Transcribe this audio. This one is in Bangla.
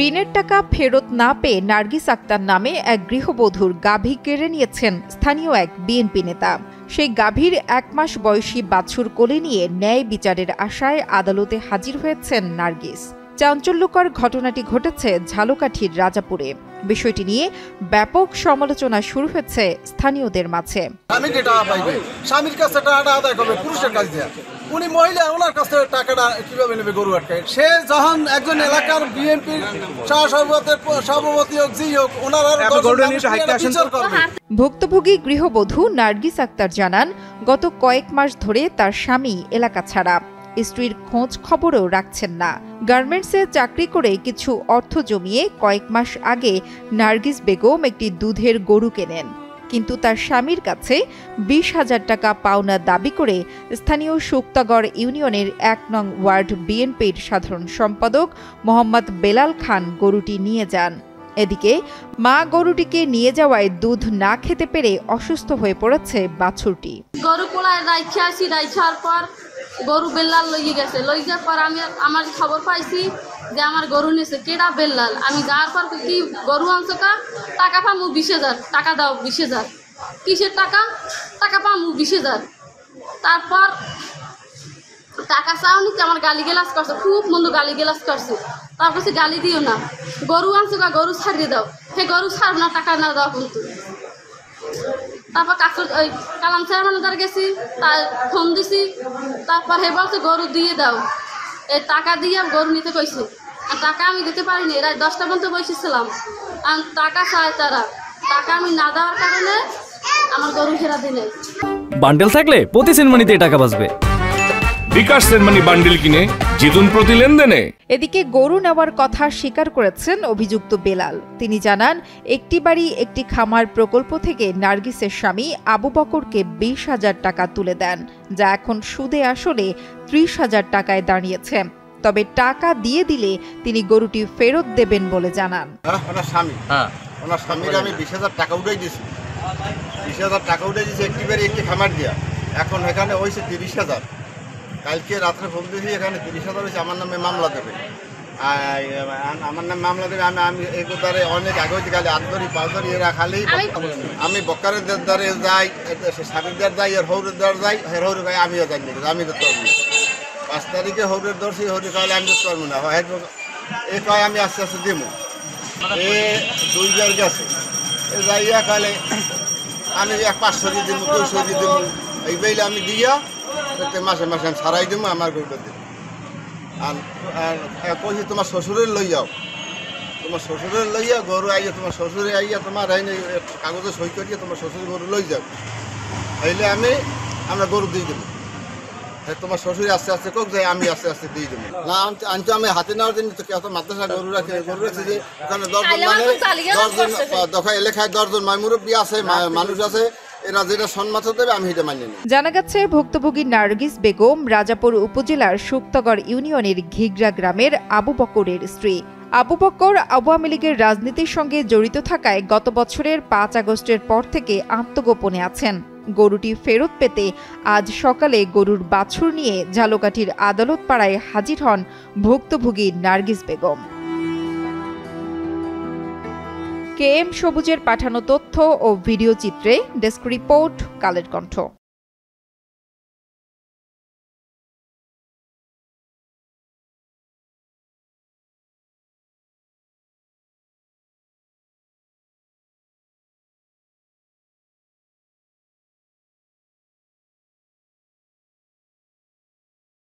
ঋণের টাকা ফেরত না পেয়ে নার্গিস আক্তার নামে এক গৃহবধূর গাভী কেড়ে নিয়েছেন স্থানীয় এক বিএনপি নেতা। সেই গাভীর ১ মাস বয়সী বাছুর কোলে নিয়ে ন্যায় বিচারের আশায় আদালতে হাজির হয়েছেন নার্গিস। চাঞ্চল্যকর ঘটনাটি ঘটেছে ঝালকাঠির রাজাপুরে। বিষয়টি নিয়ে ব্যাপক সমালোচনা শুরু হয়েছে স্থানীয়দের মাঝে। স্বামীর কাছে টাকাটা আদায় করবে, পুরুষের কাছে দেয়া। উনি মহিলা, ওনার কাছে টাকাটা কিভাবে নেবে গরু আটকায়? সে যখন একজন এলাকার বিএনপির সভাপতি হোক, জি হোক, ওনারা ভুক্তভোগী গৃহবধূ নার্গিস আক্তার জানান, গত কয়েক মাস ধরে তার স্বামী এলাকা ছাড়া, স্ত্রীর খোঁজ খবরও রাখছেন না। গার্মেন্টসে চাকরি করে কিছু অর্থ জমিয়ে কয়েক মাস আগে নার্গিস বেগম একটি দুধের গরু কেনেন, কিন্তু তার স্বামীর কাছে ২০,০০০ টাকা পাওনা দাবি করে স্থানীয় শুক্তাগড় ইউনিয়নের ১ নং ওয়ার্ড বিএনপির সাধারণ সম্পাদক মোহাম্মদ বেলাল খান গরুটি নিয়ে যান। এদিকে মা গরুটিকে নিয়ে যাওয়ায় দুধ না খেতে পেরে অসুস্থ হয়ে পড়েছে বাছুরটি। গরু কোলায় রাইখার পর গরু বেল্লাল লইয়ে গেছে। লই যাওয়ার পর আমি আমার খবর পাইছি যে আমার গরু নিয়েছে। কেডা বেল্লাল? আমি যাওয়ার পর কি গরু আনছো কা? টাকা পামু ২০,০০০, টাকা দাও ২০,০০০। কিসের টাকা? টাকা পামু ২০,০০০। তারপর টাকা চাওনি, আমার গালি গেলাস করছে, খুব মন্দ গালি গেলাস করছে। তার কাছে গালি দিও না, গরু আনছো কা, গরু ছাড়িয়ে দাও। সে গরু ছাড়ব না, টাকা না দাও কিন্তু। তারপর কালাম চেয়ারম্যানের গেছি, তার ফোন দিছি। তারপর হে বলছে গরু দিয়ে দাও, এই টাকা দিয়ে গরু নিতে কইছি। আর টাকা আমি দিতে পারিনি, এরা 10টা পর্যন্ত বসেছিলাম। আর টাকা চায় তারা, টাকা আমি না দেওয়ার কারণে আমার গরু ফেরা দিলে। বান্ডেল থাকলে প্রতি সেনমানিতে টাকা বাঁচবে। বিকাশ সেনমানি বান্ডেল কিনে জিতুন প্রতি লেনদেনে। এদিকে গরু নেওয়ার কথা স্বীকার করেছেন অভিযুক্ত বেলাল। তিনি জানান, একটি বাড়ি একটি খামার প্রকল্প থেকে নার্গিসের স্বামী আবু বকরকে ২০,০০০ টাকা তুলে দেন, যা এখন সুদে আসলে ৩০,০০০ টাকায় দাঁড়িয়েছে। তবে টাকা দিয়ে দিলে তিনি গরুটি ফেরত দেবেন বলে জানান। ওনার স্বামীর আমি ২০,০০০ টাকা উঠাই দিয়েছি। ২০,০০০ টাকা উঠাই দিয়েছি একটি বাড়ি একটি খামার দিয়া। এখন এখানে হয়েছে ৩০,০০০। কালকে রাত্রে ফোন দিয়েছি, এখানে ৩০,০০০ হয়েছে, আমার নামে মামলা দেবে। আমার নামে মামলা দেবে। আমি এগুলো অনেক আগে হইতে খালি আদরি পাদরি এরা খালি আমি বক্কারের দ্বারে যাই, স্বামীর দ্বার যাই, এর হৌরের দ্বার যাই, এর হৌরে ভাই আমিও যাই না, আমি তো পারবো না। ৫ তারিখে হৌরের দর্শি হৌরে খাইলে আমি তো পারবো না। এ কয় আমি আস্তে আস্তে দেবো। এ ২ বার গেছে, এ যাইয়া খাইলে আমি ৫০০ দিব, ২০০ দিব, এই বেইলে আমি দিয়া মাসে মাসে আমি সারাই দেবো, আমার গরুটা দেবো। আর কইছি তোমার শ্বশুরের লই যাও, তোমার শ্বশুরের লইয়া গরু আইয়া, তোমার শ্বশুরে আইয়া তোমার কাগজে সই করিয়া তোমার শ্বশুর গরু লই যাও, হইলে আমরা গরু দিয়ে দেবো। তোমার শ্বশুরে আস্তে আস্তে কোক যাই, আমি আস্তে আস্তে দিয়ে দেবো। না আনতে আমি হাতে নেওয়ার জন্য তো কত মাদ্রাসা গরু রাখছে যে ওখানে 10জন দফা এলাকায় 10জন মুরব্বী আছে, মানুষ আছে, এরা যেটা সম্মত দেবে আমি এটা মানি না। জানা গেছে, ভুক্তভোগী নার্গিস বেগম রাজাপুর উপজেলার শুক্তাগড় ইউনিয়নের ঘিগরা গ্রামের আবু বকরের স্ত্রী। আবু বকর আওয়ামী লীগের রাজনীতির সঙ্গে জড়িত থাকায় গত বছরের ৫ আগস্টের পর থেকে আত্মগোপনে আছেন। গরুটি ফেরত পেতে আজ সকালে গরুর বাছুর নিয়ে ঝালকাঠির আদালত পাড়ায় হাজির হন ভুক্তভোগী নার্গিস বেগম। KM সবুজের পাঠানো তথ্য ও ভিডিও চিত্রে ডেস্ক রিপোর্ট, কালের কণ্ঠ।